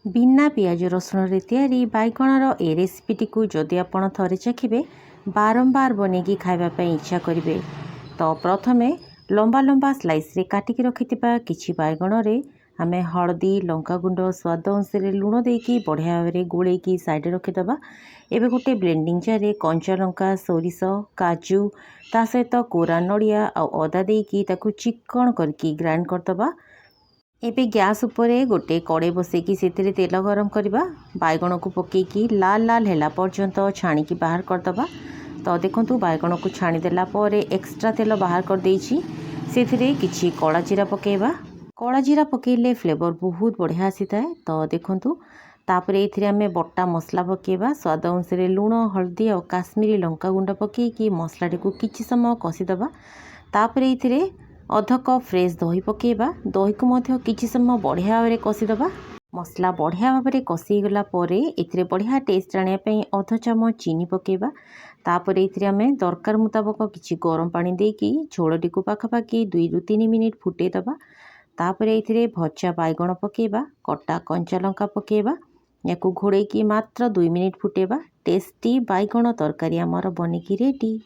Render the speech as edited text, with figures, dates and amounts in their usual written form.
बिना पियाज रसुण तैयारी बैगणर ए रेसिपीटी को जदि आपण थरे चाखिबे बारंबार बनेगी खाइबापी इच्छा करेंगे। तो प्रथमे लंबा लंबा स्लाइस रे काटिकी रखिथिबा किछि बैगण रे आमे हळदी लंका गुंड स्वाद अनुसार लुण देकी बढ़िया भाव गोलेकी साइड रखिदबा। एबे गोटे ब्लेंडिंग जार रे कंचा लंका सोरिष काजू ता सहित कोरा नड़िया आ अदा देकी ताकू चिकन करके ग्राइंड करदबा। एबे गैस उपरे गोटे कड़े बसैकी से तेल गरम करवा बैगण को पकईकी लाल लाल हैला पर्यंत छाणिकी बाहर करदबा। तो देखंतु बैगण को छाणीदेला एक्स्ट्रा तेल बाहर कर देइछि। सेथिरे किछि कला जीरा पकेइबा। कला जीरा पकेइले फ्लेवर बहुत बढ़िया आसी थाए। तो देखंतु तापरे एथिरे आमे बट्टा मसला पकेइबा। स्वाद अनुसार लुण हल्दी और काश्मीरी लंका गुंड पकेइकी मसलाटी को किछि समय कषिदबा। तापरे एथिरे अध कप फ्रेश दही पकेइबा। दही को मध्य किछि समय बढ़िया भाव कषिदबा। मसला बढ़िया भाव कषिगला एथिरे बढ़िया टेस्ट आने अध चामच चीनी पकेइबा। तापरे एथिरे आमे दरकार मुताबक किछि गरम पानी देकी झोलटी को पाखापाखि 2 ରୁ 3 मिनिट फुटेदबा। तापरे एथिरे भजा बैगण पकेइबा कटा कंचा लंका पकेइबा। याकू घोड़ेकी मात्र 2 मिनिट फुटेबा। टेस्टी बैगण तरकारी आमर बनिकी रेडी।